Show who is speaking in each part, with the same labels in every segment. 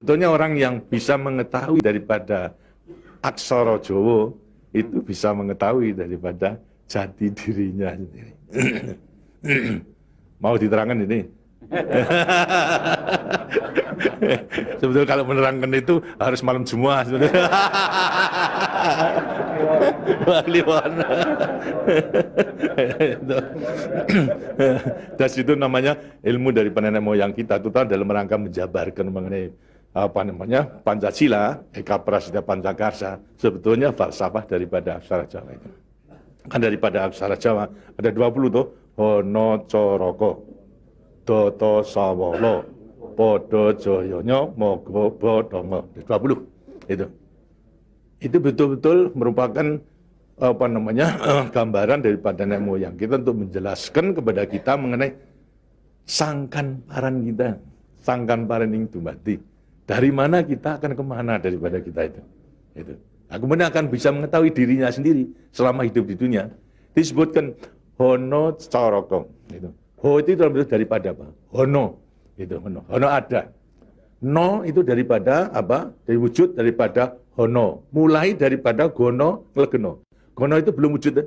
Speaker 1: Sebetulnya orang yang bisa mengetahui daripada aksara Jawa itu bisa mengetahui daripada jati dirinya sendiri. Mau diterangkan ini? Sebetulnya kalau menerangkan itu harus malam Jumat sebetulnya. Dan itu namanya ilmu dari nenek moyang kita itu dalam rangka menjabarkan mengenai apa namanya Pancasila, Eka Prasetya Pancakarsa, sebetulnya falsafah daripada aksara Jawa itu. Kan daripada aksara Jawa ada 20 tuh, Hono Coroko, Doto Sawolo, Podo Joyonya, Mogo Bodongo, 20 itu. Itu betul-betul merupakan apa namanya gambaran daripada nenek moyang kita untuk menjelaskan kepada kita mengenai sangkan paran kita, sangkan paran ing dumati. Dari mana kita akan kemana daripada kita itu. Nah, kemudian akan bisa mengetahui dirinya sendiri selama hidup di dunia. Disebutkan Hono Coroko. Ho itu daripada apa? Hono. Hono. Hono ada. No itu daripada apa? Dari wujud daripada Hono. Mulai daripada Gono Nglegeno. Gono itu belum wujud,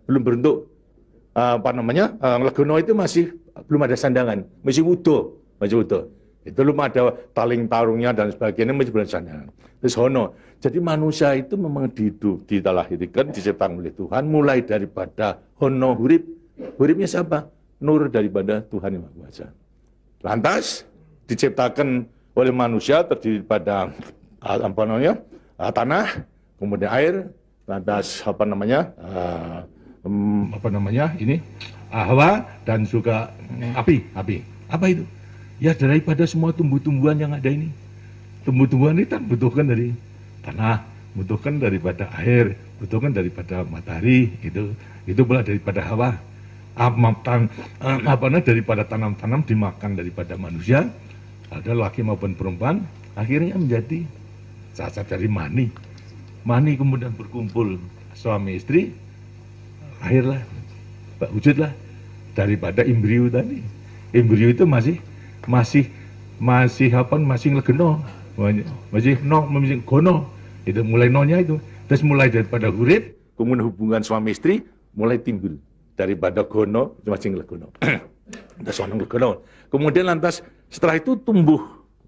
Speaker 1: belum berbentuk. Apa namanya? Nglegeno itu masih belum ada sandangan, masih wudo, masih wudo. Itu belum ada taling tarungnya dan sebagainya, masih belum sandangan. Terus Hono. Jadi manusia itu memang dilahirkan, diciptakan oleh Tuhan, mulai daripada Hono hurip. Huripnya siapa? Nur daripada Tuhan Yang Maha Kuasa. Lantas diciptakan oleh manusia terdiri pada apa namanya tanah, kemudian air, lantas apa namanya ini hawa dan juga api. Apa itu? Ya daripada semua tumbuh-tumbuhan yang ada ini. Tumbuh-tumbuhan ini kan butuhkan dari tanah, butuhkan daripada air, butuhkan daripada matahari, itu pula daripada hawa. Daripada tanam-tanam dimakan daripada manusia, ada laki maupun perempuan, akhirnya menjadi cacat dari mani. Mani kemudian berkumpul suami istri, lahirlah, wujudlah daripada embrio tadi. Embrio itu masih nglegeno, masih gono. Itu mulai nonya itu. Terus mulai daripada hurip, kemudian hubungan suami istri mulai timbul. Daripada gono, masih nglegono. Kemudian lantas setelah itu tumbuh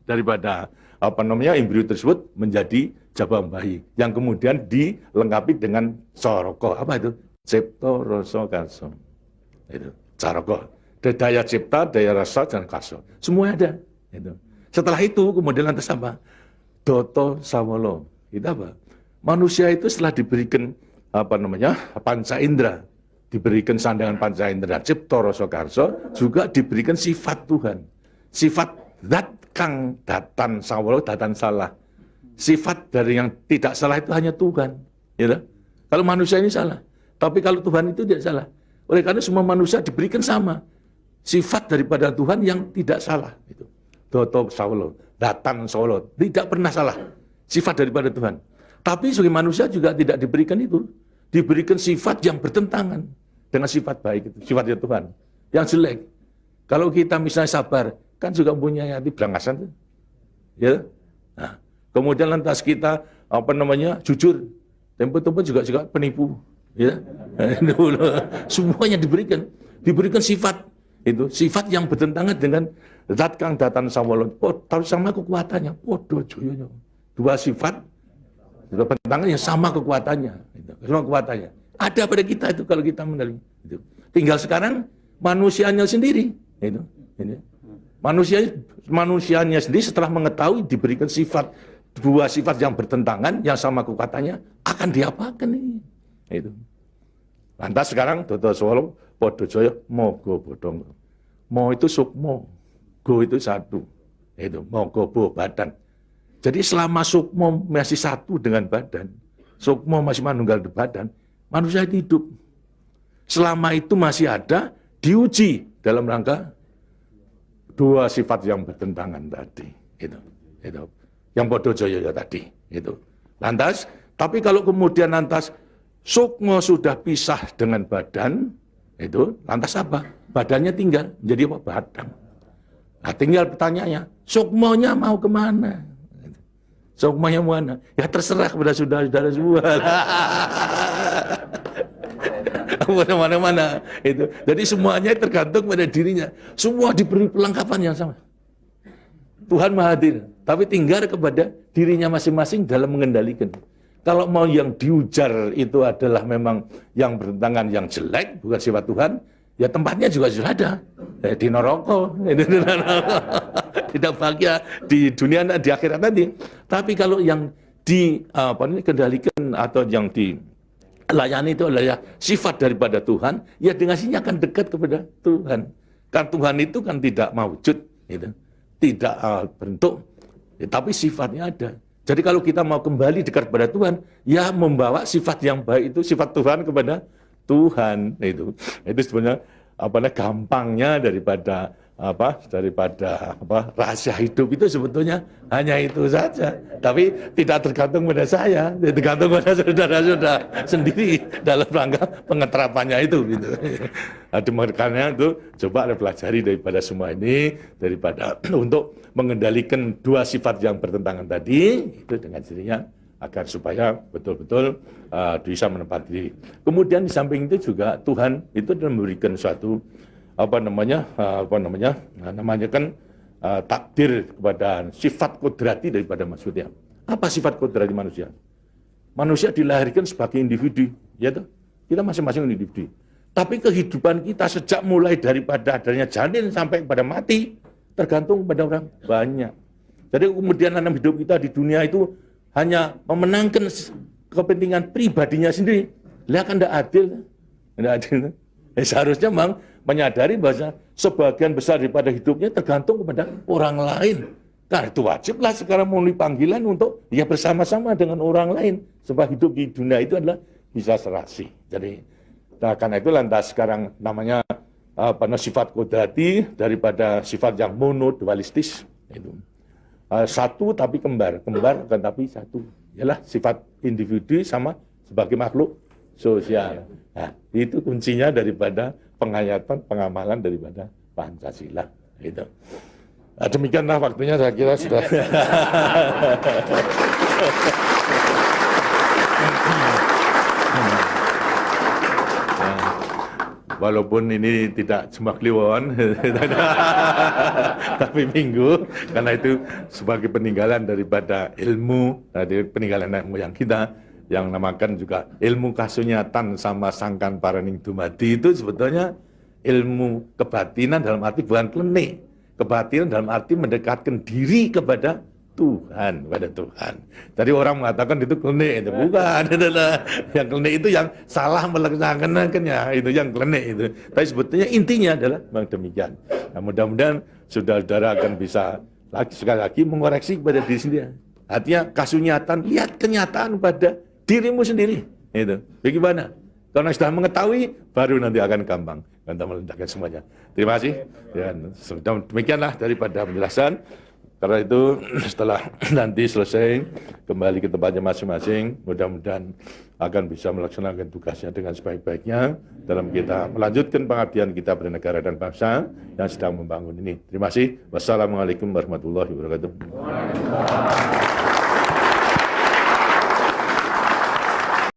Speaker 1: daripada apa namanya embrio tersebut menjadi jabang bayi yang kemudian dilengkapi dengan soroko. Apa itu? Cipta rasa karsa. Itu caroko. Daya cipta, daya rasa dan karsa. Semua ada. Itu. Setelah itu kemudian lantas apa? Doto sawolo. Itu apa? Manusia itu setelah diberikan apa namanya panca indera, diberikan sandangan panca indera, cipta rasa karsa, juga diberikan sifat Tuhan. Sifat zat kang datan sawolo, datan salah. Sifat dari yang tidak salah itu hanya Tuhan. Ya, kalau manusia ini salah. Tapi kalau Tuhan itu tidak salah. Oleh karena semua manusia diberikan sama. Sifat daripada Tuhan yang tidak salah. Itu. Doto sawolo, datan sawolo. Tidak pernah salah. Sifat daripada Tuhan. Tapi sebagai manusia juga tidak diberikan itu. Diberikan sifat yang bertentangan dengan sifat baik itu, sifatnya Tuhan. Yang jelek. Kalau kita misalnya sabar, kan juga punya hati berangasan tuh. Ya. Nah, kemudian lantas kita apa namanya? Jujur. Tempo-tempo juga penipu, ya. Semuanya diberikan sifat itu, sifat yang bertentangan dengan zat kang datan sawolo. Oh, tahu sama kekuatannya. Podo joyonya. Dua sifat bertentangan yang sama kekuatannya, sama kekuatannya. Ada pada kita itu kalau kita menerima. Itu. Tinggal sekarang manusianya sendiri, itu. Manusianya sendiri setelah mengetahui diberikan sifat dua sifat yang bertentangan, yang sama kekuatannya, akan diapakan ini? Itu. Lantas sekarang Dodo Sawolo, Podo Joyo, Mogo Bodong. Mo itu sukmo, go itu satu, itu Mogo bo badan. Jadi selama sukmo masih satu dengan badan, sukmo masih manunggal di badan, manusia hidup. Selama itu masih ada, diuji dalam rangka dua sifat yang bertentangan tadi. Itu. Yang podo joyo tadi. Itu. Lantas, tapi kalau kemudian lantas sukmo sudah pisah dengan badan, itu lantas apa? Badannya tinggal, menjadi apa? Badan. Nah, tinggal pertanyaannya, sukmonya mau kemana? Sukmanya mana? Ya terserah kepada saudara-saudara semua. Mana-mana itu. Jadi semuanya tergantung pada dirinya. Semua diberi perlengkapan yang sama. Tuhan Maha Hadir, tapi tinggal kepada dirinya masing-masing dalam mengendalikan. Kalau mau yang diujar itu adalah memang yang bertentangan yang jelek, bukan sifat Tuhan, ya tempatnya juga sudah ada. Di neraka, tidak bahagia di dunia dan di akhirat nanti. Tapi kalau yang dikendalikan atau yang dilayani itu adalah sifat daripada Tuhan, ya dengan sini akan dekat kepada Tuhan. Kan Tuhan itu kan tidak mewujud, gitu. Tidak bentuk, ya, tapi sifatnya ada. Jadi kalau kita mau kembali dekat kepada Tuhan, ya membawa sifat yang baik itu, sifat Tuhan kepada Tuhan. Itu sebenarnya gampangnya daripada rahasia hidup itu sebetulnya hanya itu saja. Tapi tidak tergantung pada saya, tergantung pada saudara-saudara sendiri dalam rangka pengeterapannya itu. Gitu. Makanya itu coba pelajari daripada semua ini, daripada untuk mengendalikan dua sifat yang bertentangan tadi itu dengan dirinya agar supaya betul-betul bisa menempati diri. Kemudian di samping itu juga Tuhan itu memberikan suatu takdir kepada sifat kodrati daripada manusia. Apa sifat kodrati manusia? Manusia dilahirkan sebagai individu, ya toh? Kita masing-masing individu. Tapi kehidupan kita sejak mulai daripada adanya janin sampai pada mati tergantung pada orang banyak. Jadi kemudian dalam hidup kita di dunia itu hanya memenangkan kepentingan pribadinya sendiri. Lihat kan tidak adil. Tidak adil. Seharusnya memang menyadari bahwa sebagian besar daripada hidupnya tergantung kepada orang lain. Karena itu wajiblah sekarang memenuhi panggilan untuk ya bersama-sama dengan orang lain. Sebab hidup di dunia itu adalah bisa serasi. Jadi karena itu lantas sekarang namanya sifat kodrati daripada sifat yang monodualistis. Itu. Satu tapi kembar tetapi satu. Ialah sifat individu sama sebagai makhluk sosial. Nah, itu kuncinya daripada penghayatan, pengamalan daripada Pancasila. Itu. Nah, demikianlah waktunya saya kira sudah. Walaupun ini tidak cuma kliwon, tapi minggu, karena itu sebagai peninggalan daripada ilmu, dari peninggalan moyang kita, yang namakan juga ilmu kasunyatan sama sangkan paraning dumadi itu sebetulnya ilmu kebatinan dalam arti bukan klenik. Kebatinan dalam arti mendekatkan diri kepada Tuhan, kepada Tuhan. Jadi orang mengatakan itu klenik, itu bukan. Yang klenik itu yang salah melaksanakannya, itu yang klenik itu. Tapi sebetulnya intinya adalah memang demikian. Nah, mudah-mudahan saudara-saudara akan bisa sekali lagi mengoreksi kepada diri sendiri. Artinya kasunyatan, lihat kenyataan pada dirimu sendiri. Itu. Bagaimana? Karena sudah mengetahui, baru nanti akan gampang. Kita meletakkan semuanya. Terima kasih. Dan demikianlah daripada penjelasan. Karena itu setelah nanti selesai kembali ke tempatnya masing-masing, mudah-mudahan akan bisa melaksanakan tugasnya dengan sebaik-baiknya dalam kita melanjutkan pengabdian kita pada negara dan bangsa yang sedang membangun ini. Terima kasih. Wassalamualaikum warahmatullahi wabarakatuh.